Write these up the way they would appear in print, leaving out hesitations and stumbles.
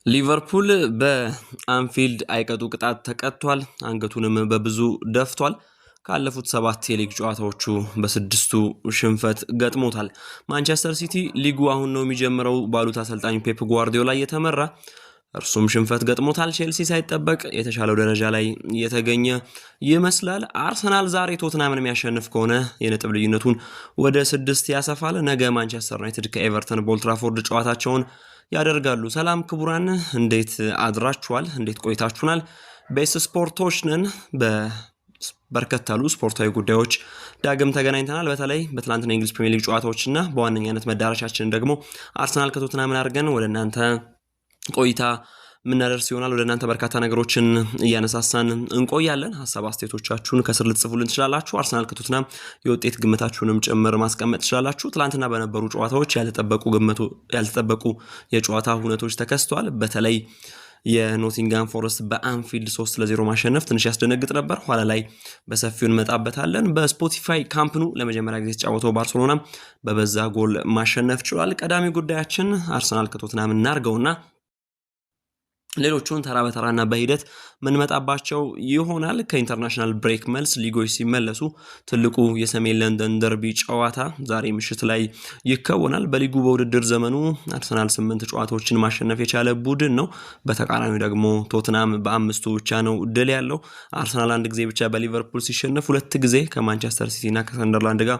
ሊቨርፑል በአንፊልድ አይቀጡ ቅጣት ተቀጥቷል። አንገቱንም በብዙ ደፍቷል። ካለፉት 7 የሊግ ጨዋታዎቹ በስድስቱ ሽንፈት ገጥሞታል። ማንቸስተር ሲቲ ሊጉ አሁን ነው የሚጀምረው ባሉት አሰልጣኝ ፔፕ ጓርዲዮላ እየተመራ እርሱም ሽንፈት ገጥሞታል። ቼልሲ ሳይጠበቅ የተሻለው ደረጃ ላይ የተገኘ ይመስላል። አርሰናል ዛሬ ቶትናምን የሚያሸንፍ ከሆነ የነጥብ ልዩነቱን ወደ 6 ያሰፋል። ነገ ማንቸስተር ዩናይትድ ከኤቨርተን በኦልድ ጨዋታቸውን ያደርጋሉ። ሰላም ክቡራን፣ እንዴት አድራችኋል? እንዴት ቆይታችሁናል? ቤስ ስፖርቶች ነን። በርከት ያሉ ስፖርታዊ ጉዳዮች ዳግም ተገናኝተናል። በተለይ በትላንትና የእንግሊዝ ፕሪሚየር ሊግ ጨዋታዎችና በዋነኛነት መዳረሻችን ደግሞ አርሰናል ከቶትናምን አድርገን ወደ እናንተ ቆይታ ምናደርስ ይሆናል። ወደ እናንተ በርካታ ነገሮችን እያነሳሳን እንቆያለን። ሀሳብ አስተያየቶቻችሁን ከስር ልትጽፉልን ትችላላችሁ። አርሰናል ከቶትናም የውጤት ግምታችሁንም ጭምር ማስቀመጥ ትችላላችሁ። ትላንትና በነበሩ ጨዋታዎች ያልተጠበቁ የጨዋታ ሁነቶች ተከስተዋል። በተለይ የኖቲንጋም ፎረስት በአንፊልድ 3-0 ማሸነፍ ትንሽ ያስደነግጥ ነበር። ኋላ ላይ በሰፊው እንመጣበታለን። በስፖቲፋይ ካምፕኑ ለመጀመሪያ ጊዜ የተጫወተው ባርሴሎና በበዛ ጎል ማሸነፍ ችሏል። ቀዳሚ ጉዳያችን አርሰናል ከቶትናም እናርገውና ሌሎቹን ተራ በተራና በሂደት ምንመጣባቸው ይሆናል። ከኢንተርናሽናል ብሬክ መልስ ሊጎች ሲመለሱ ትልቁ የሰሜን ለንደን ደርቢ ጨዋታ ዛሬ ምሽት ላይ ይከወናል። በሊጉ በውድድር ዘመኑ አርሰናል 8 ጨዋታዎችን ማሸነፍ የቻለ ቡድን ነው። በተቃራኒው ደግሞ ቶትናም በ5 ብቻ ነው ድል ያለው። አርሰናል 1 ጊዜ ብቻ በሊቨርፑል ሲሸነፍ 2 ጊዜ ከማንቸስተር ሲቲ እና ከሰንደርላንድ ጋር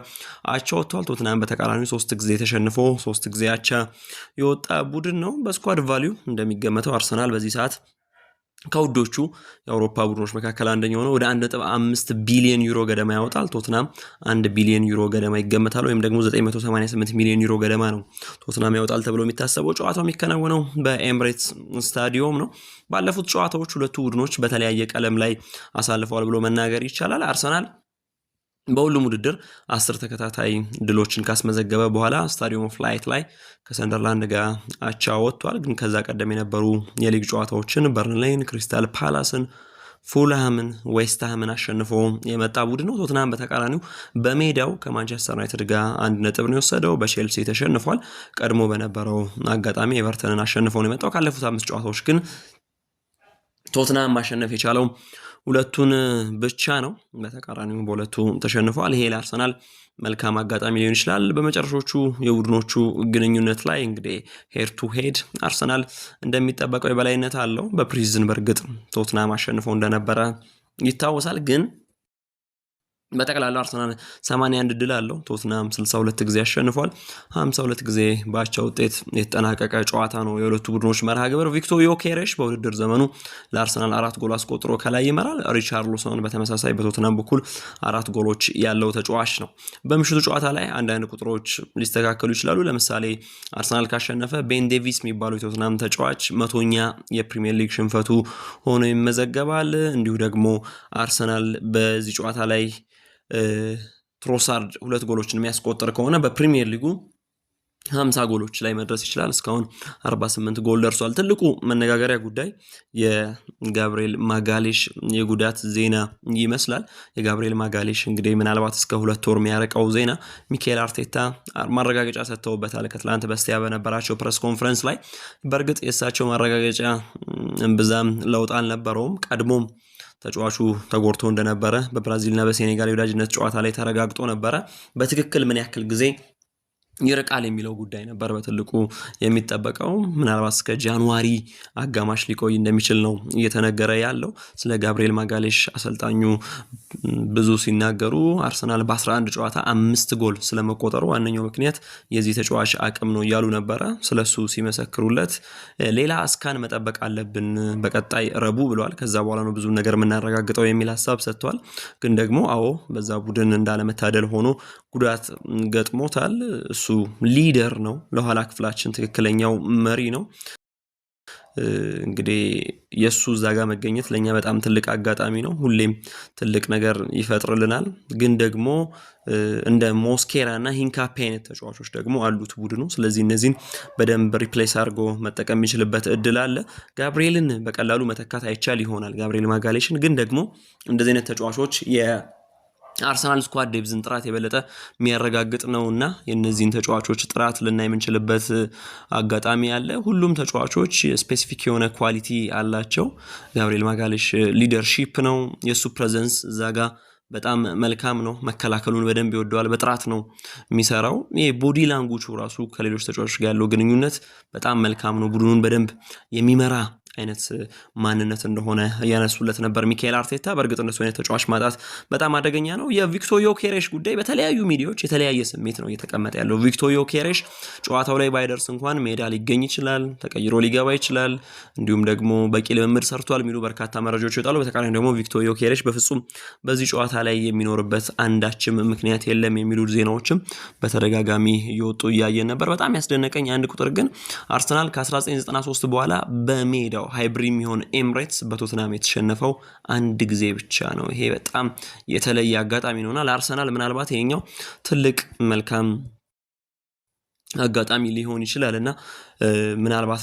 አቻ ወጥቷል። ቶትናም በተቃራኒው 3 ጊዜ ተሸንፎ 3 ጊዜ አቻ የወጣ ቡድን ነው። በስኳድ ቫልዩ እንደሚገመተው አርሰናል በዚህ ሰዓት ከውዶቹ የአውሮፓ ቡድኖች መካከል አንደኛው ነው። ወደ 1.5 ቢሊዮን ዩሮ ገደማ ያወጣል። ቶትናም 1 ቢሊዮን ዩሮ ገደማ ይገመታል፣ ወይም ደግሞ 988 ሚሊዮን ዩሮ ገደማ ነው ቶትናም ያወጣል ተብሎ የሚታሰበው። ጨዋታው የሚከናወነው በኤምሬትስ ስታዲየም ነው። ባለፉት ጨዋታዎች ሁለቱ ቡድኖች በተለያየ ቀለም ላይ አሳልፈዋል ብሎ መናገር ይቻላል። አርሰናል በሁሉም ውድድር 10 ተከታታይ ድሎችን ካስመዘገበ በኋላ ስታዲየም ኦፍ ላይት ላይ ከሰንደርላንድ ጋር አቻ ወጥቷል። ግን ከዛ ቀደም የነበሩ የሊግ ጨዋታዎችን በርንሌይን፣ ክሪስታል ፓላስን፣ ፉልሃምን፣ ዌስትሃምን አሸንፎ የመጣ ቡድን ነው። ቶትናም በተቃራኒው በሜዳው ከማንቸስተር ዩናይትድ ጋር 1 ነጥብ ነው የወሰደው። በቼልሲ ተሸንፏል። ቀድሞ በነበረው አጋጣሚ ኤቨርተንን አሸንፎ ነው የመጣው። ካለፉት 5 ጨዋታዎች ግን ቶትናም ማሸነፍ የቻለው ሁለቱን ብቻ ነው። በተቃራኒው በሁለቱ ተሸንፏል። ይሄ ለአርሰናል መልካም አጋጣሚ ሊሆን ይችላል። በመጨረሻዎቹ የቡድኖቹ ግንኙነት ላይ እንግዲህ ሄድ ቱ ሄድ አርሰናል እንደሚጠበቀው የበላይነት አለው። በፕሪዝን በርግጥ ቶትናም አሸንፈው እንደነበረ ይታወሳል። ግን በጠቅላላው አርሰናል 81 ድል አለው። ቶትናም 62 ጊዜ አሸንፏል። 52 ጊዜ ባቻ ውጤት የተጠናቀቀ ጨዋታ ነው የሁለቱ ቡድኖች መርሃ ግብር። ቪክቶር ዮኬሬሽ በውድድር ዘመኑ ለአርሰናል 4 ጎል አስቆጥሮ ከላይ ይመራል። ሪቻርልሶን በተመሳሳይ በቶትናም በኩል 4 ጎሎች ያለው ተጫዋች ነው። በምሽቱ ጨዋታ ላይ አንዳንድ ቁጥሮች ሊስተካከሉ ይችላሉ። ለምሳሌ አርሰናል ካሸነፈ ቤን ዴቪስ የሚባለው የቶትናም ተጫዋች 100ኛ የፕሪሚየር ሊግ ሽንፈቱ ሆኖ ይመዘገባል። እንዲሁ ደግሞ አርሰናል በዚህ ጨዋታ ላይ ትሮሳርድ 2 ጎሎችን የሚያስቆጥር ከሆነ በፕሪሚየር ሊጉ 50 ጎሎች ላይ መድረስ ይችላል። እስካሁን 48 ጎል ደርሷል። ትልቁ መነጋገሪያ ጉዳይ የጋብሪኤል ማጋሌሽ የጉዳት ዜና ይመስላል። የጋብሪኤል ማጋሌሽ እንግዲህ ምናልባት እስከ 2 ወር የሚያረቀው ዜና ሚካኤል አርቴታ ማረጋገጫ ሰጥተውበታል ከትላንት በስቲያ በነበራቸው ፕሬስ ኮንፈረንስ ላይ። በእርግጥ የእሳቸው ማረጋገጫ እምብዛም ለውጥ አልነበረውም። ቀድሞም ተጫዋቹ ተጎድቶ እንደነበረ በብራዚልና በሴኔጋል የወዳጅነት ጨዋታ ላይ ተረጋግጦ ነበረ። በትክክል ምን ያክል ጊዜ ይርቃል የሚለው ጉዳይ ነበር በትልቁ የሚጠበቀው። ምናልባት እስከ ጃንዋሪ አጋማሽ ሊቆይ እንደሚችል ነው እየተነገረ ያለው። ስለ ጋብሪኤል ማጋሌሽ አሰልጣኙ ብዙ ሲናገሩ አርሰናል በ11 ጨዋታ 5 ጎል ስለመቆጠሩ ዋነኛው ምክንያት የዚህ ተጫዋች አቅም ነው እያሉ ነበረ። ስለሱ ሲመሰክሩለት ሌላ እስካን መጠበቅ አለብን በቀጣይ ረቡዕ ብለዋል። ከዛ በኋላ ነው ብዙ ነገር የምናረጋግጠው የሚል ሀሳብ ሰጥቷል። ግን ደግሞ አዎ በዛ ቡድን እንዳለመታደል ሆኖ ጉዳት ገጥሞታል። እሱ ሊደር ነው፣ ለኋላ ክፍላችን ትክክለኛው መሪ ነው። እንግዲህ የሱ እዛ ጋር መገኘት ለኛ በጣም ትልቅ አጋጣሚ ነው። ሁሌም ትልቅ ነገር ይፈጥርልናል። ግን ደግሞ እንደ ሞስኬራ እና ሂንካፔ አይነት ተጫዋቾች ደግሞ አሉት ቡድኑ። ስለዚህ እነዚህን በደንብ ሪፕሌስ አድርጎ መጠቀም የሚችልበት እድል አለ። ጋብሪኤልን በቀላሉ መተካት አይቻል ይሆናል፣ ጋብሪኤል ማጋሌሽን። ግን ደግሞ እንደዚህ አይነት ተጫዋቾች አርሰናል ስኳድ ዴፕዝን ጥራት የበለጠ የሚያረጋግጥ ነውና የነዚህን ተጫዋቾች ጥራት ልናይ የምንችልበት አጋጣሚ አለ። ሁሉም ተጫዋቾች ስፔሲፊክ የሆነ ኳሊቲ አላቸው። ጋብሪኤል ማጋሌሽ ሊደርሺፕ ነው፣ የሱ ፕሬዘንስ ዛጋ በጣም መልካም ነው። መከላከሉን በደንብ ይወደዋል፣ በጥራት ነው የሚሰራው። ይሄ ቦዲ ላንጉቹ ራሱ ከሌሎች ተጫዋቾች ጋር ያለው ግንኙነት በጣም መልካም ነው። ቡድኑን በደንብ የሚመራ አይነት ማንነት እንደሆነ ያነሱለት ነበር ሚካኤል አርቴታ። በእርግጥ እንደሱ አይነት ተጫዋች ማጣት በጣም አደገኛ ነው። የቪክቶር ዮኬሬሽ ጉዳይ በተለያዩ ሚዲያዎች የተለያየ ስሜት ነው እየተቀመጠ ያለው። ቪክቶር ዮኬሬሽ ጨዋታው ላይ ባይደርስ እንኳን ሜዳ ሊገኝ ይችላል፣ ተቀይሮ ሊገባ ይችላል፣ እንዲሁም ደግሞ በቂ ልምምድ ሰርቷል የሚሉ በርካታ መረጃዎች ይወጣሉ። በተቃራኒ ደግሞ ቪክቶር ዮኬሬሽ በፍጹም በዚህ ጨዋታ ላይ የሚኖርበት አንዳችም ምክንያት የለም የሚሉ ዜናዎችም በተደጋጋሚ እየወጡ እያየን ነበር። በጣም ያስደነቀኝ አንድ ቁጥር ግን አርሰናል ከ1993 በኋላ በሜዳው ሃይብሪም ይሆን ኤምሬትስ በቶትናም የተሸነፈው አንድ ጊዜ ብቻ ነው። ይሄ በጣም የተለየ አጋጣሚ ነውና ለአርሰናል ምናልባት ይሄኛው ትልቅ መልካም አጋጣሚ ሊሆን ይችላልና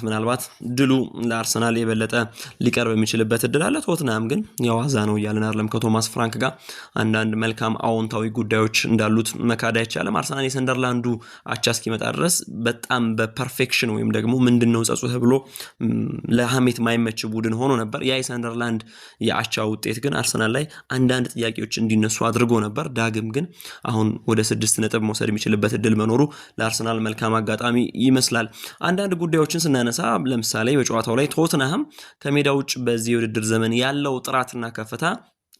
ምናልባት ድሉ ለአርሰናል የበለጠ ሊቀርብ የሚችልበት እድል አለ። ቶትናም ግን የዋዛ ነው እያልን አይደለም። ከቶማስ ፍራንክ ጋር አንዳንድ መልካም አዎንታዊ ጉዳዮች እንዳሉት መካድ አይቻልም። አርሰናል የሰንደርላንዱ አቻ እስኪመጣ ድረስ በጣም በፐርፌክሽን ወይም ደግሞ ምንድነው ጸጹ ተብሎ ለሐሜት ማይመች ቡድን ሆኖ ነበር። ያ የሰንደርላንድ የአቻ ውጤት ግን አርሰናል ላይ አንዳንድ ጥያቄዎች እንዲነሱ አድርጎ ነበር። ዳግም ግን አሁን ወደ 6 ነጥብ መውሰድ የሚችልበት እድል መኖሩ ለአርሰናል መልካም አጋጣሚ ይመስላል። አንዳንድ ጉዳዮችን ስናነሳ ለምሳሌ በጨዋታው ላይ ቶትንሃም ከሜዳ ውጭ በዚህ የውድድር ዘመን ያለው ጥራትና ከፍታ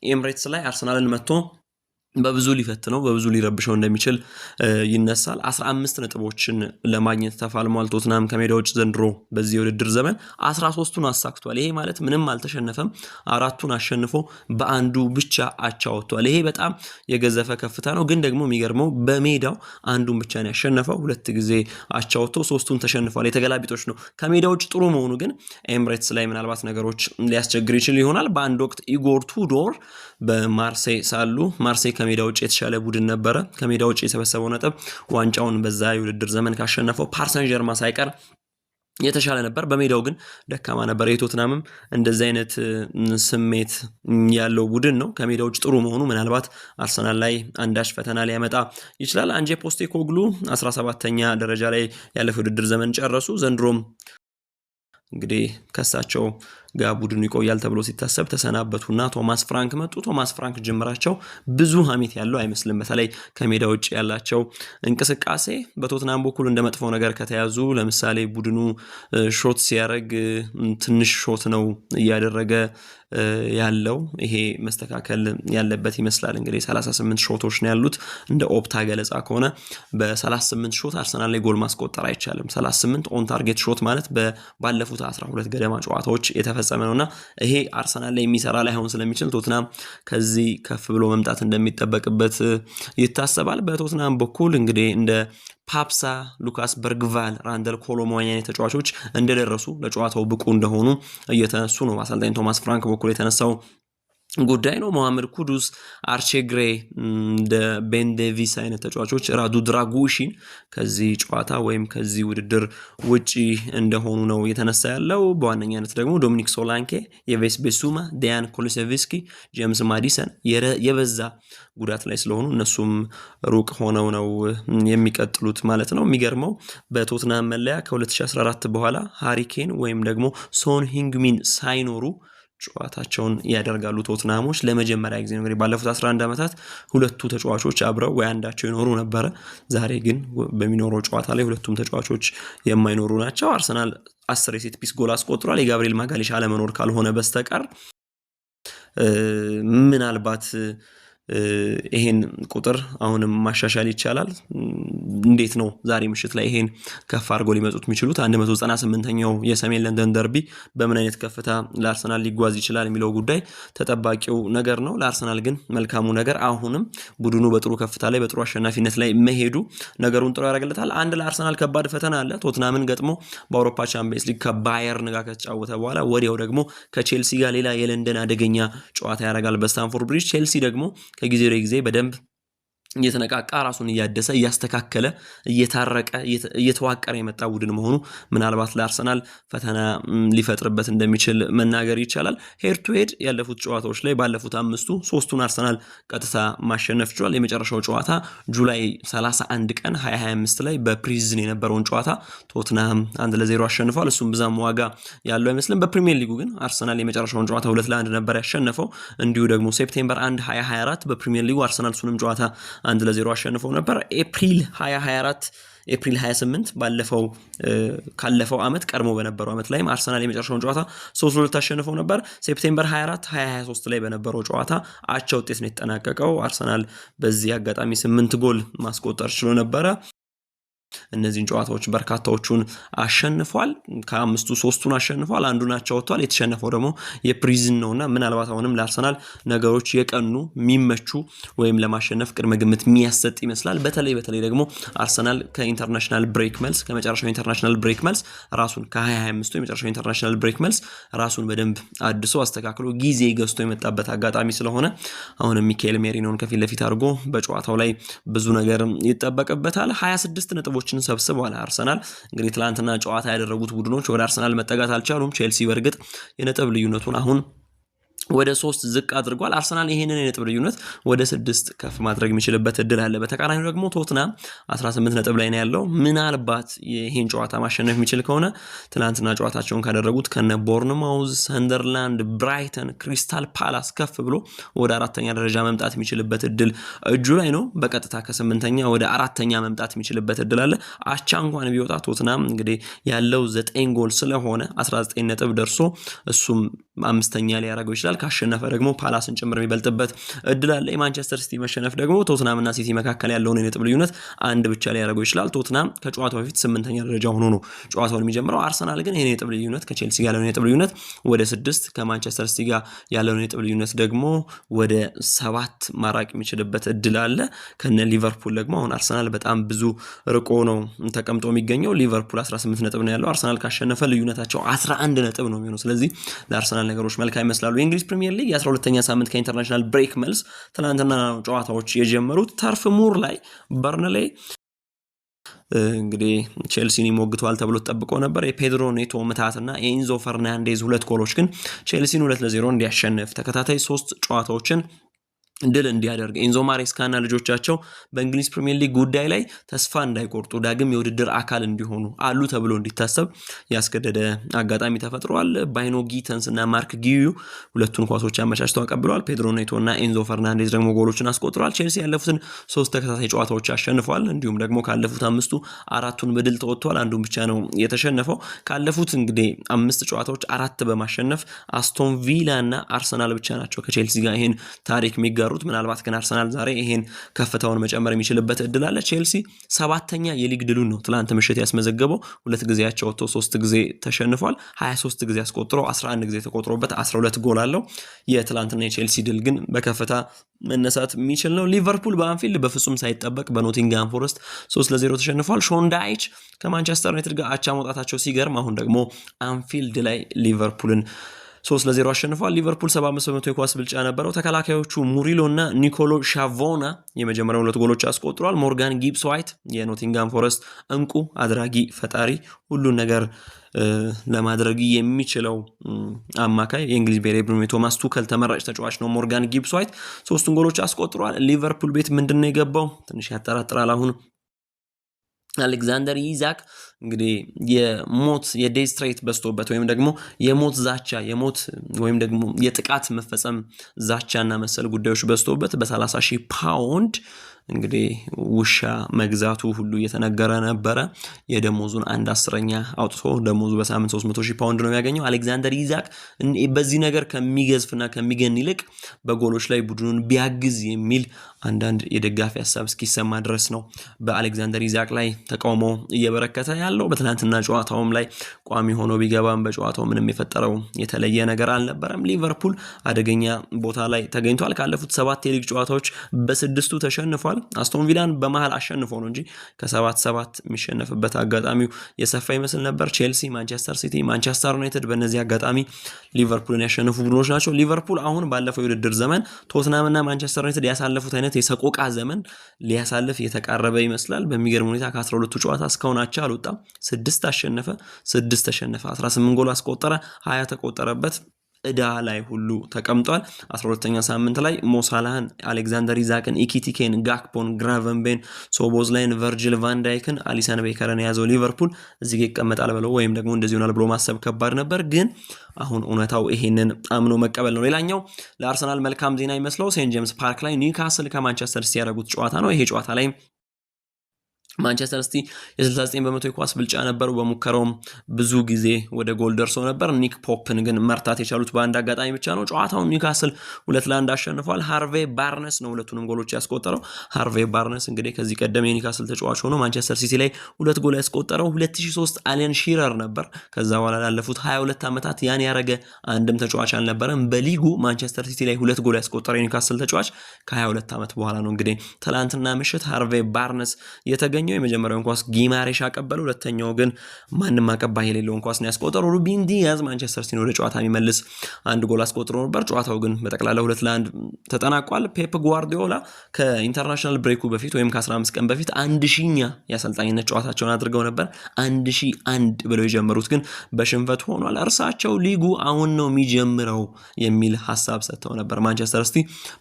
ኤምሬትስ ላይ አርሰናልን መጥቶ በብዙ ሊፈትነው በብዙ ሊረብሸው እንደሚችል ይነሳል። 15 ነጥቦችን ለማግኘት ተፋልሟል ቶትናም ከሜዳ ውጭ ዘንድሮ በዚህ የውድድር ዘመን 13ቱን አሳክቷል። ይሄ ማለት ምንም አልተሸነፈም፣ 4ቱን አሸንፎ በአንዱ ብቻ አቻ ወጥቷል። ይሄ በጣም የገዘፈ ከፍታ ነው። ግን ደግሞ የሚገርመው በሜዳው አንዱን ብቻ ነው ያሸነፈው፣ 2 ጊዜ አቻ ወጥቶ 3ቱን ተሸንፏል። የተገላቢጦች ነው። ከሜዳ ውጭ ጥሩ መሆኑ ግን ኤምሬትስ ላይ ምናልባት ነገሮች ሊያስቸግር ይችል ይሆናል። በአንድ ወቅት ኢጎር ቱዶር በማርሴይ ሳሉ ማርሴይ ከሜዳ ውጭ የተሻለ ቡድን ነበረ። ከሜዳ ውጭ የሰበሰበው ነጥብ ዋንጫውን በዛ የውድድር ዘመን ካሸነፈው ፓርሰን ጀርማ ሳይቀር የተሻለ ነበር። በሜዳው ግን ደካማ ነበር። የቶትናምም እንደዚህ አይነት ስሜት ያለው ቡድን ነው። ከሜዳ ውጭ ጥሩ መሆኑ ምናልባት አርሰናል ላይ አንዳች ፈተና ሊያመጣ ይችላል። አንጄ ፖስቴኮግሉ 17ኛ ደረጃ ላይ ያለፈው ውድድር ዘመን ጨረሱ። ዘንድሮም እንግዲህ ከሳቸው ጋር ቡድኑ ይቆያል ተብሎ ሲታሰብ ተሰናበቱና ቶማስ ፍራንክ መጡ። ቶማስ ፍራንክ ጅምራቸው ብዙ ሐሜት ያለው አይመስልም። በተለይ ከሜዳ ውጭ ያላቸው እንቅስቃሴ በቶትናም በኩል እንደ መጥፎ ነገር ከተያዙ ለምሳሌ ቡድኑ ሾት ሲያደርግ ትንሽ ሾት ነው እያደረገ ያለው። ይሄ መስተካከል ያለበት ይመስላል። እንግዲህ 38 ሾቶች ነው ያሉት እንደ ኦፕታ ገለጻ ከሆነ በ38 ሾት አርሰናል ላይ ጎል ማስቆጠር አይቻልም። 38 ኦን ታርጌት ሾት ማለት ባለፉት 12 ገደማ ጨዋታዎች የተፈጸመ ነውና ይሄ አርሰናል ላይ የሚሰራ ላይሆን ስለሚችል ቶትናም ከዚህ ከፍ ብሎ መምጣት እንደሚጠበቅበት ይታሰባል። በቶትናም በኩል እንግዲህ እንደ ፓፕሳ፣ ሉካስ በርግቫል፣ ራንደል ኮሎሞኒ ተጫዋቾች እንደደረሱ ለጨዋታው ብቁ እንደሆኑ እየተነሱ ነው። አሰልጣኝ ቶማስ ፍራንክ በኩል የተነሳው ጉዳይ ነው። መሐመድ ኩዱስ፣ አርቼ ግሬ፣ እንደ ቤን ዴቪስ አይነት ተጫዋቾች ራዱ ድራጉሺን ከዚህ ጨዋታ ወይም ከዚህ ውድድር ውጪ እንደሆኑ ነው የተነሳ ያለው። በዋነኛነት ደግሞ ዶሚኒክ ሶላንኬ፣ የቬስ ቤሱማ፣ ዲያን ኮሉሴቪስኪ፣ ጄምስ ማዲሰን የበዛ ጉዳት ላይ ስለሆኑ እነሱም ሩቅ ሆነው ነው የሚቀጥሉት ማለት ነው። የሚገርመው በቶትናም መለያ ከ2014 በኋላ ሃሪኬን ወይም ደግሞ ሶን ሂንግሚን ሳይኖሩ ጨዋታቸውን ያደርጋሉ ቶትናሞች ለመጀመሪያ ጊዜ። እንግዲህ ባለፉት 11 ዓመታት ሁለቱ ተጫዋቾች አብረው ወይ አንዳቸው ይኖሩ ነበረ። ዛሬ ግን በሚኖረው ጨዋታ ላይ ሁለቱም ተጫዋቾች የማይኖሩ ናቸው። አርሰናል 10 የሴት ፒስ ጎል አስቆጥሯል። የጋብሪኤል ማጋሌሽ አለመኖር ካልሆነ በስተቀር ምናልባት ይሄን ቁጥር አሁንም ማሻሻል ይቻላል። እንዴት ነው ዛሬ ምሽት ላይ ይሄን ከፍ አድርጎ ሊመጡት የሚችሉት? 198ኛው የሰሜን ለንደን ደርቢ በምን አይነት ከፍታ ለአርሰናል ሊጓዝ ይችላል የሚለው ጉዳይ ተጠባቂው ነገር ነው። ለአርሰናል ግን መልካሙ ነገር አሁንም ቡድኑ በጥሩ ከፍታ ላይ በጥሩ አሸናፊነት ላይ መሄዱ ነገሩን ጥሩ ያደርግለታል። አንድ ለአርሰናል ከባድ ፈተና አለ። ቶትናምን ገጥሞ በአውሮፓ ቻምፒየንስ ሊግ ከባየርን ጋር ከተጫወተ በኋላ ወዲያው ደግሞ ከቼልሲ ጋር ሌላ የለንደን አደገኛ ጨዋታ ያደርጋል በስታንፎርድ ብሪጅ። ቼልሲ ደግሞ ከጊዜ ወደ ጊዜ በደንብ እየተነቃቃ ራሱን እያደሰ እያስተካከለ እየታረቀ እየተዋቀረ የመጣ ቡድን መሆኑ ምናልባት ለአርሰናል ፈተና ሊፈጥርበት እንደሚችል መናገር ይቻላል። ሄድ ቱ ሄድ ያለፉት ጨዋታዎች ላይ ባለፉት አምስቱ ሶስቱን አርሰናል ቀጥታ ማሸነፍ ችሏል። የመጨረሻው ጨዋታ ጁላይ 31 ቀን 2025 ላይ በፕሪዝን የነበረውን ጨዋታ ቶትናም 1-0 አሸንፏል። እሱም ብዛም ዋጋ ያለው አይመስልም። በፕሪሚየር ሊጉ ግን አርሰናል የመጨረሻውን ጨዋታ 2-1 ነበር ያሸነፈው። እንዲሁ ደግሞ ሴፕቴምበር 1 2024 በፕሪሚየር ሊጉ አርሰናል ሱንም ጨዋታ 1-0 አሸንፈው ነበር። ኤፕሪል 2024 ኤፕሪል 28 ካለፈው ዓመት ቀድሞ በነበረው ዓመት ላይም አርሰናል የመጨረሻውን ጨዋታ 3-2 አሸንፈው ነበር። ሴፕቴምበር 24 2023 ላይ በነበረው ጨዋታ አቻ ውጤት ነው የተጠናቀቀው። አርሰናል በዚህ አጋጣሚ 8 ጎል ማስቆጠር ችሎ ነበረ። እነዚህን ጨዋታዎች በርካታዎቹን አሸንፏል። ከአምስቱ ሶስቱን አሸንፏል፣ አንዱን አቻ ወጥቷል። የተሸነፈው ደግሞ የፕሪዝን ነውና ምናልባት አሁንም ለአርሰናል ነገሮች የቀኑ የሚመቹ ወይም ለማሸነፍ ቅድመ ግምት የሚያሰጥ ይመስላል። በተለይ ደግሞ አርሰናል ከኢንተርናሽናል ብሬክ መልስ ከመጨረሻው ኢንተርናሽናል ብሬክ መልስ ራሱን ከ2025 የመጨረሻው ኢንተርናሽናል ብሬክ መልስ ራሱን በደንብ አድሶ አስተካክሎ ጊዜ ገዝቶ የመጣበት አጋጣሚ ስለሆነ አሁንም ሚካኤል ሜሪኖን ከፊት ለፊት አድርጎ በጨዋታው ላይ ብዙ ነገር ይጠበቅበታል። 26 ነጥቦችን ሰብስቧል አርሰናል። እንግዲህ ትላንትና ጨዋታ ያደረጉት ቡድኖች ወደ አርሰናል መጠጋት አልቻሉም። ቼልሲ በርግጥ የነጥብ ልዩነቱን አሁን ወደ 3 ዝቅ አድርጓል። አርሰናል ይሄንን የነጥብ ልዩነት ወደ 6 ከፍ ማድረግ የሚችልበት እድል አለ። በተቃራኒው ደግሞ ቶትናም 18 ነጥብ ላይ ነው ያለው። ምናልባት ይሄን ጨዋታ ማሸነፍ የሚችል ከሆነ ትናንትና ጨዋታቸውን ካደረጉት ከነ ቦርንማውዝ፣ ሰንደርላንድ፣ ብራይተን፣ ክሪስታል ፓላስ ከፍ ብሎ ወደ 4ኛ ደረጃ መምጣት የሚችልበት እድል እጁ ላይ ነው። በቀጥታ ከ8ኛ ወደ 4ኛ መምጣት የሚችልበት እድል አለ። አቻ እንኳን ቢወጣ ቶትናም እንግዲህ ያለው 9 ጎል ስለሆነ 19 ነጥብ ደርሶ እሱም 5ኛ ላይ ያደርገው ይችላል። ካሸነፈ ደግሞ ፓላስን ጭምር የሚበልጥበት እድል አለ። የማንቸስተር ሲቲ መሸነፍ ደግሞ ቶትናምና ሲቲ መካከል ያለውን የነጥብ ልዩነት አንድ ብቻ ላይ ያደርገው ይችላል። ቶትናም ከጨዋታው በፊት 8ኛ ደረጃ ሆኖ ነው ጨዋታውን የሚጀምረው። አርሰናል ግን ይሄን የነጥብ ልዩነት ከቼልሲ ጋር ያለውን የነጥብ ልዩነት ወደ 6 ከማንቸስተር ሲቲ ጋር ያለውን የነጥብ ልዩነት ደግሞ ወደ 7 ማራቅ የሚችልበት እድል አለ። ከነ ሊቨርፑል ደግሞ አሁን አርሰናል በጣም ብዙ ርቆ ነው ተቀምጦ የሚገኘው። ሊቨርፑል 18 ነጥብ ነው ያለው። አርሰናል ካሸነፈ ልዩነታቸው 11 ነጥብ ነው የሚሆነው። ስለዚህ ለአርሰናል ነገሮች መልካም ይመስላሉ። የእንግሊዝ ፕሪሚየር ሊግ የ12ኛ ሳምንት ከኢንተርናሽናል ብሬክ መልስ ትናንትና ጨዋታዎች የጀመሩት ተርፍ ሙር ላይ በርንሌይ እንግዲህ ቼልሲን ይሞግተዋል ተብሎ ተጠብቆ ነበር። የፔድሮ ኔቶ ምታትና የኢንዞ ፈርናንዴዝ 2 ጎሎች ግን ቼልሲን 2-0 እንዲያሸንፍ ተከታታይ 3 ጨዋታዎችን ድል እንዲያደርግ ኤንዞ ማሬስካና ልጆቻቸው በእንግሊዝ ፕሪሚየር ሊግ ጉዳይ ላይ ተስፋ እንዳይቆርጡ ዳግም የውድድር አካል እንዲሆኑ አሉ ተብሎ እንዲታሰብ ያስገደደ አጋጣሚ ተፈጥሯል። ባይኖ ጊተንስ እና ማርክ ጊዩ ሁለቱን ኳሶች አመቻችተው አቀብለዋል። ፔድሮ ኔቶና ኤንዞ ፈርናንዴዝ ደግሞ ጎሎችን አስቆጥረዋል። ቼልሲ ያለፉትን 3 ተከታታይ ጨዋታዎች አሸንፏል። እንዲሁም ደግሞ ካለፉት 5ቱ 4ቱን በድል ተወጥቷል። አንዱን ብቻ ነው የተሸነፈው። ካለፉት እንግዲህ 5 ጨዋታዎች 4 በማሸነፍ አስቶን ቪላ እና አርሰናል ብቻ ናቸው ከቼልሲ ጋር ይሄን ታሪክ የሚጋሩት። ምናልባት ግን አርሰናል ዛሬ ይሄን ከፍታውን መጨመር የሚችልበት እድል አለ። ቼልሲ 7ኛ የሊግ ድሉን ነው ትላንት ምሽት ያስመዘገበው። 2 ጊዜ ያቻ ወጥቶ 3 ጊዜ ተሸንፏል። 23 ጊዜ አስቆጥሮ 11 ጊዜ ተቆጥሮበት 12 ጎል አለው። የትላንትና የቼልሲ ድል ግን በከፍታ መነሳት የሚችል ነው። ሊቨርፑል በአንፊልድ በፍጹም ሳይጠበቅ በኖቲንግሃም ፎረስት 3-0 ተሸንፏል። ሾንዳይች ከማንቸስተር ዩናይትድ ጋር አቻ መውጣታቸው ሲገርም አሁን ደግሞ አንፊልድ ላይ ሊቨርፑልን 3-0 አሸንፏል። ሊቨርፑል 75% የኳስ ብልጫ ነበረው። ተከላካዮቹ ሙሪሎ እና ኒኮሎ ሻቮና የመጀመሪያው 2 ጎሎች አስቆጥሯል። ሞርጋን ጊብስ ዋይት የኖቲንግሃም ፎረስት እንቁ አድራጊ ፈጣሪ ሁሉን ነገር ለማድረግ የሚችለው አማካይ የእንግሊዝ ብሔራዊ ቡድን ቶማስ ቱከል ተመራጭ ተጫዋች ነው። ሞርጋን ጊብስ ዋይት 3 ጎሎች አስቆጥሯል። ሊቨርፑል ቤት ምንድነው የገባው? ትንሽ ያጠራጥራል። አሁን አሌክዛንደር ኢዛክ እንግዲህ የዴይ ስትሬት በስቶበት ወይም ደግሞ የሞት ዛቻ ወይም ደግሞ የጥቃት መፈጸም ዛቻና መሰል ጉዳዮች በስቶበት በ30,000 ፓውንድ እንግዲህ ውሻ መግዛቱ ሁሉ እየተነገረ ነበረ። የደሞዙን 1/10ኛ አውጥቶ ደሞዙ በሳምንት 300,000 ፓውንድ ነው ያገኘው። አሌክዛንደር ኢዛክ በዚህ ነገር ከሚገዝፍና ከሚገን ይልቅ በጎሎች ላይ ቡድኑን ቢያግዝ የሚል አንዳንድ የደጋፊ ሐሳብ እስኪሰማ ድረስ ነው በአሌክዛንደር ኢዛክ ላይ ተቃውሞ እየበረከተ ያለው። በትናንትና ጨዋታውም ላይ ቋሚ ሆኖ ቢገባም በጨዋታው ምንም የፈጠረው የተለየ ነገር አልነበረም። ሊቨርፑል አደገኛ ቦታ ላይ ተገኝቷል። ካለፉት 7 የሊግ ጨዋታዎች በ6ቱ ተሸንፏል። አስቶን ቪላን በመሃል አሸንፎ ነው እንጂ ከ7-7 የሚሸነፍበት አጋጣሚው የሰፋ ይመስል ነበር። ቼልሲ፣ ማንቸስተር ሲቲ፣ ማንቸስተር ዩናይትድ በእነዚህ አጋጣሚ ሊቨርፑልን ያሸነፉ ቡድኖች ናቸው። ሊቨርፑል አሁን ባለፈው የውድድር ዘመን ቶትናምና ማንቸስተር ዩናይትድ ያሳለፉት አይነት የሰቆቃ ዘመን ሊያሳልፍ የተቃረበ ይመስላል። በሚገርም ሁኔታ ከ12ቱ ጨዋታ እስካሁን አቻ አልወጣም። 6 አሸነፈ፣ 6 ተሸነፈ፣ 18 ጎል አስቆጠረ፣ 20 ተቆጠረበት። እዳ ላይ ሁሉ ተቀምጧል። 12ኛ ሳምንት ላይ ሞሳላህን፣ አሌክዛንደር ኢዛክን፣ ኢኪቲኬን፣ ጋክፖን፣ ግራቨንቤን፣ ሶቦዝላይን፣ ቨርጅል ቫንዳይክን፣ አሊሰን ቤከርን የያዘው ሊቨርፑል እዚህ ይቀመጣል ብለው ወይም ደግሞ እንደዚህ ይሆናል ብሎ ማሰብ ከባድ ነበር። ግን አሁን እውነታው ይሄንን አምኖ መቀበል ነው። ሌላኛው ለአርሰናል መልካም ዜና ይመስለው ሴንት ጄምስ ፓርክ ላይ ኒውካስል ከማንቸስተር ሲቲ ያደረጉት ጨዋታ ነው። ይሄ ጨዋታ ላይ ማንቸስተር ሲቲ የ69 በመቶ የኳስ ብልጫ ነበሩ። በሙከራውም ብዙ ጊዜ ወደ ጎል ደርሶ ነበር። ኒክ ፖፕን ግን መርታት የቻሉት በአንድ አጋጣሚ ብቻ ነው። ጨዋታውን ኒውካስል 2-1 አሸንፏል። ሃርቬ ባርነስ ነው ሁለቱንም ጎሎች ያስቆጠረው። ሃርቬ ባርነስ እንግዲህ ከዚህ ቀደም የኒውካስል ተጫዋች ሆኖ ማንቸስተር ሲቲ ላይ 2 ጎል ያስቆጠረው 2003 አለን ሺረር ነበር። ከዛ በኋላ ላለፉት 22 ዓመታት ያን ያረገ አንድም ተጫዋች አልነበረም። በሊጉ ማንቸስተር ሲቲ ላይ 2 ጎል ያስቆጠረው የኒውካስል ተጫዋች ከ22 ዓመት በኋላ ነው። እንግዲህ ትላንትና ምሽት ሃርቬ ባርነስ የተገኘው የመጀመሪያውን ኳስ ጊማሬሽ አቀበለ። ሁለተኛው ግን ማንም አቀባይ የሌለውን ኳስ ነው ያስቆጠረው። ሩቢን ዲያዝ ማንቸስተር ሲቲ ወደ ጨዋታ የሚመልስ አንድ ጎል አስቆጥሮ ነበር። ጨዋታው ግን በጠቅላላ 2-1 ተጠናቋል። ፔፕ ጓርዲዮላ ከኢንተርናሽናል ብሬኩ በፊት ወይም ከ15 ቀን በፊት 1000ኛ የአሰልጣኝነት ጨዋታቸውን አድርገው ነበር። 1001 ብለው የጀመሩት ግን በሽንፈት ሆኗል። እርሳቸው ሊጉ አሁን ነው የሚጀምረው የሚል ሐሳብ ሰጥተው ነበር። ማንቸስተር ሲቲ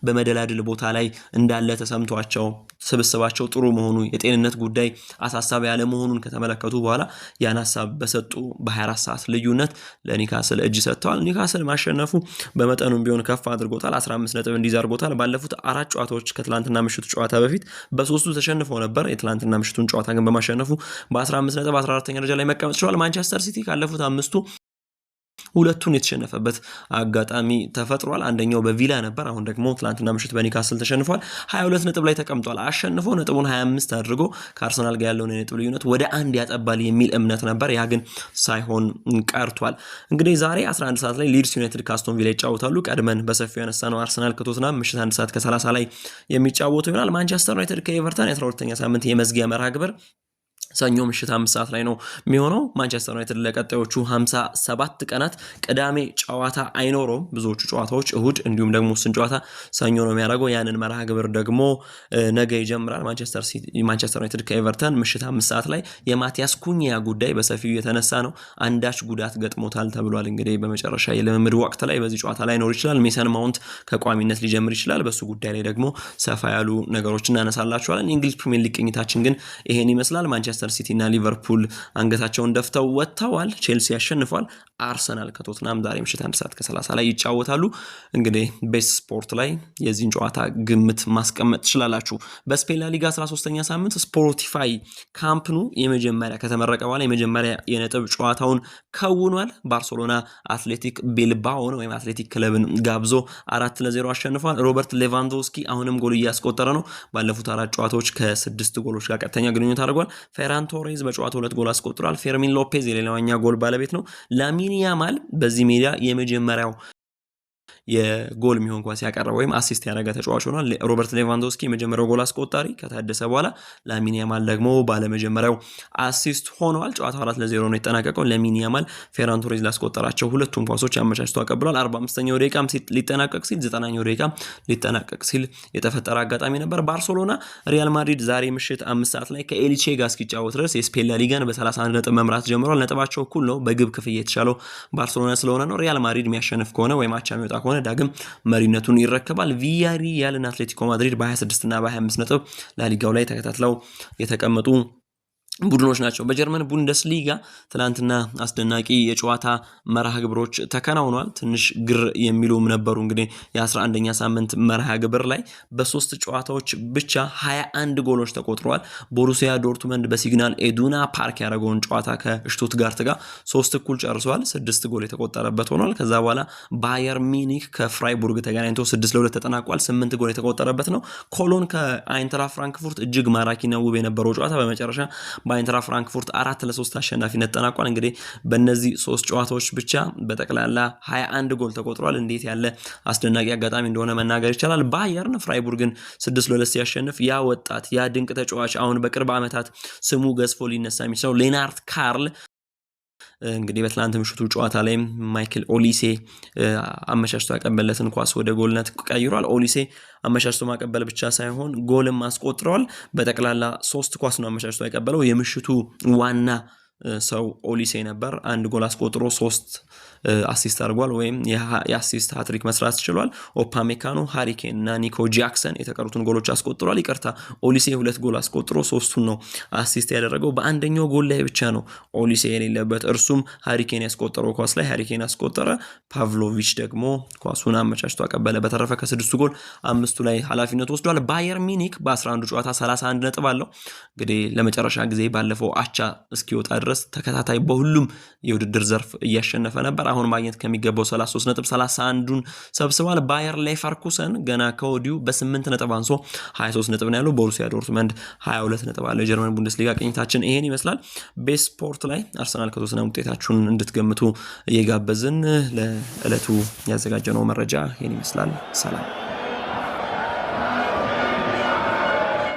በመደላድል ቦታ ላይ እንዳለ ተሰምቷቸው ስብስባቸው ጥሩ መሆኑ የጤንነት ጉዳይ አሳሳቢ ያለ መሆኑን ከተመለከቱ በኋላ ያን ሐሳብ በሰጡ በ24 ሰዓት ልዩነት ለኒውካስል እጅ ሰጥተዋል። ኒውካስል ማሸነፉ በመጠኑም ቢሆን ከፍ አድርጎታል። 15 ነጥብ እንዲይዝ አድርጎታል። ባለፉት 4 ጨዋታዎች ከትላንትና ምሽቱ ጨዋታ በፊት በ3ቱ ተሸንፈው ነበር። የትላንትና ምሽቱን ጨዋታ ግን በማሸነፉ በ15 ነጥብ 14ኛ ደረጃ ላይ መቀመጥ ችሏል። ማንቸስተር ሲቲ ካለፉት 5ቱ ሁለቱን የተሸነፈበት አጋጣሚ ተፈጥሯል። አንደኛው በቪላ ነበር። አሁን ደግሞ ትላንትና ምሽት በኒውካስል ተሸንፏል። 22 ነጥብ ላይ ተቀምጧል። አሸንፎ ነጥቡን 25 አድርጎ ከአርሰናል ጋር ያለውን የነጥብ ልዩነት ወደ 1 ያጠባል የሚል እምነት ነበር። ያ ግን ሳይሆን ቀርቷል። እንግዲህ ዛሬ 11 ሰዓት ላይ ሊድስ ዩናይትድ ከአስቶን ቪላ ይጫወታሉ። ቀድመን በሰፊው ያነሳ ነው አርሰናል ከቶትናም ምሽት 1 ሰዓት ከ30 ላይ የሚጫወቱ ይሆናል። ማንቸስተር ዩናይትድ ከኤቨርተን የ12ኛ ሳምንት የመዝጊያ መርሃ ግብር ሰኞ ምሽት 5 ሰዓት ላይ ነው የሚሆነው። ማንቸስተር ዩናይትድ ለቀጣዮቹ 57 ቀናት ቅዳሜ ጨዋታ አይኖረውም። ብዙዎቹ ጨዋታዎች እሁድ እንዲሁም ደግሞ ስን ጨዋታ ሰኞ ነው የሚያደርገው። ያንን መርሃ ግብር ደግሞ ነገ ይጀምራል። ማንቸስተር ዩናይትድ ከኤቨርተን ምሽት 5 ሰዓት ላይ የማቲያስ ኩኒያ ጉዳይ በሰፊው የተነሳ ነው። አንዳች ጉዳት ገጥሞታል ተብሏል። እንግዲህ በመጨረሻ የልምምድ ወቅት ላይ በዚህ ጨዋታ ላይ ኖር ይችላል። ሜሰን ማውንት ከቋሚነት ሊጀምር ይችላል። በሱ ጉዳይ ላይ ደግሞ ሰፋ ያሉ ነገሮችን እናነሳላችኋለን። የእንግሊዝ ፕሪሚየር ሊግ ቅኝታችን ግን ይሄን ይመስላል። ማንቸስተር ሲቲ እና ሊቨርፑል አንገታቸውን ደፍተው ወጥተዋል። ቼልሲ ያሸንፏል። አርሰናል ከቶትናም ዛሬ ምሽት 1 ሰዓት ከ30 ላይ ይጫወታሉ። እንግዲህ ቤስ ስፖርት ላይ የዚህን ጨዋታ ግምት ማስቀመጥ ትችላላችሁ። በስፔን ላ ሊጋ 13ኛ ሳምንት ስፖቲፋይ ካምፕኑ የመጀመሪያ ከተመረቀ በኋላ የመጀመሪያ የነጥብ ጨዋታውን ከውኗል። ባርሴሎና አትሌቲክ ቢልባኦን ወይም አትሌቲክ ክለብን ጋብዞ 4-0 አሸንፏል። ሮበርት ሌቫንዶስኪ አሁንም ጎል እያስቆጠረ ነው። ባለፉት 4 ጨዋታዎች ከ6 ጎሎች ጋር ቀጥተኛ ግንኙነት አድርጓል። ፌራን ቶሬዝ በጨዋታው 2 ጎል አስቆጥሯል። ፌርሚን ሎፔዝ የሌላኛው ጎል ባለቤት ነው። ላሚን ያማል በዚህ ሜዳ የመጀመሪያው የጎል የሚሆን ኳስ ያቀረበ ወይም አሲስት ያደረገ ተጫዋች ሆኗል። ሮበርት ሌቫንዶስኪ የመጀመሪያው ጎል አስቆጣሪ ከታደሰ በኋላ ላሚን ያማል ደግሞ ባለመጀመሪያው አሲስት ሆኗል። ጨዋታው 4-0 ነው የተጠናቀቀው። ላሚን ያማል ፌራን ቶሬዝ ላስቆጠራቸው ሁለቱም ኳሶች አመቻችቶ አቀብሏል። 45ኛው ደቂቃም ሊጠናቀቅ ሲል 90ኛው ደቂቃ ሊጠናቀቅ ሲል የተፈጠረ አጋጣሚ ነበር። ባርሴሎና ሪያል ማድሪድ ዛሬ ምሽት 5 ሰዓት ላይ ከኤልቼ ጋር እስኪጫወት ድረስ የስፔን ላ ሊጋን በ31 ነጥብ መምራት ጀምሯል። ነጥባቸው እኩል ነው። በግብ ክፍያ የተሻለው ባርሴሎና ስለሆነ ነው። ሪያል ማድሪድ የሚያሸንፍ ከሆነ ወይም አቻ የሚወጣ ከሆነ ዳግም መሪነቱን ይረከባል። ቪያሪያልና አትሌቲኮ ማድሪድ በ26 እና በ25 ነጥብ ላሊጋው ላይ ተከታትለው የተቀመጡ ቡድኖች ናቸው። በጀርመን ቡንደስሊጋ ትናንትና አስደናቂ የጨዋታ መርሃ ግብሮች ተከናውኗል። ትንሽ ግር የሚሉም ነበሩ። እንግዲህ የ11ኛ ሳምንት መርሃ ግብር ላይ በ3 ጨዋታዎች ብቻ 21 ጎሎች ተቆጥረዋል። ቦሩሲያ ዶርትመንድ በሲግናል ኢዱና ፓርክ ያደረገውን ጨዋታ ከሽቱትጋርት ጋር 3-1 ጨርሰዋል። 6 ጎል የተቆጠረበት ሆኗል። ከዛ በኋላ ባየር ሚኒክ ከፍራይቡርግ ተገናኝቶ 6-2 ተጠናቋል። 8 ጎል የተቆጠረበት ነው። ኮሎን ከአይንትራ ፍራንክፉርት እጅግ ማራኪና ውብ የነበረው ጨዋታ በመጨረሻ በአይንትራ ፍራንክፉርት 4-3 አሸናፊነት ተጠናቋል። እንግዲህ በእነዚህ 3 ጨዋታዎች ብቻ በጠቅላላ 21 ጎል ተቆጥሯል። እንዴት ያለ አስደናቂ አጋጣሚ እንደሆነ መናገር ይቻላል። ባየርን ፍራይቡርግን 6-2 ሲያሸንፍ ያ ወጣት ያ ድንቅ ተጫዋች አሁን በቅርብ ዓመታት ስሙ ገዝፎ ሊነሳ የሚችለው ሌናርት ካርል እንግዲህ በትላንት ምሽቱ ጨዋታ ላይ ማይክል ኦሊሴ አመቻችቶ ያቀበለትን ኳስ ወደ ጎልነት ቀይሯል። ኦሊሴ አመቻችቶ ማቀበል ብቻ ሳይሆን ጎልም አስቆጥሯል። በጠቅላላ 3 ኳስ ነው አመቻችቶ ያቀበለው። የምሽቱ ዋና ሰው ኦሊሴ ነበር። አንድ ጎል አስቆጥሮ 3 አሲስት አድርጓል ወይም የአሲስት ሃትሪክ መስራት ችሏል። ኦፓሜካኖ፣ ሃሪኬን እና ኒኮ ጃክሰን የተቀሩትን ጎሎች አስቆጥሯል። ይቅርታ ኦሊሴ 2 ጎል አስቆጥሮ 3ቱን ነው አሲስት ያደረገው። በአንደኛው ጎል ላይ ብቻ ነው ኦሊሴ የሌለበት፣ እርሱም ሃሪኬን ያስቆጠረው ኳስ ላይ ሃሪኬን አስቆጠረ። ፓቭሎቪች ደግሞ ኳሱን አመቻችቶ አቀበለ። በተረፈ ከ6 ጎል 5ቱ ላይ ኃላፊነት ወስዷል። ባየር ሚኒክ በ11 ጨዋታ 31 ነጥብ አለው። እንግዲህ ለመጨረሻ ጊዜ ባለፈው አቻ እስኪወጣ ድረስ ተከታታይ በሁሉም የውድድር ዘርፍ እያሸነፈ ነበር። አሁን ማግኘት ከሚገባው 33 ነጥብ 31ዱን ሰብስቧል። ባየር ሌቨርኩሰን ገና ከወዲሁ በ8 ነጥብ አንሶ 23 ነጥብ ነው ያለው። ቦሩሲያ ዶርትመንድ 22 ነጥብ አለው። የጀርመን ቡንደስሊጋ ቅኝታችን ይሄን ይመስላል። ቤስፖርት ላይ አርሰናል ከቶተንሃም ውጤታችሁን እንድትገምቱ እየጋበዝን ለዕለቱ ያዘጋጀነው መረጃ ይሄን ይመስላል። ሰላም።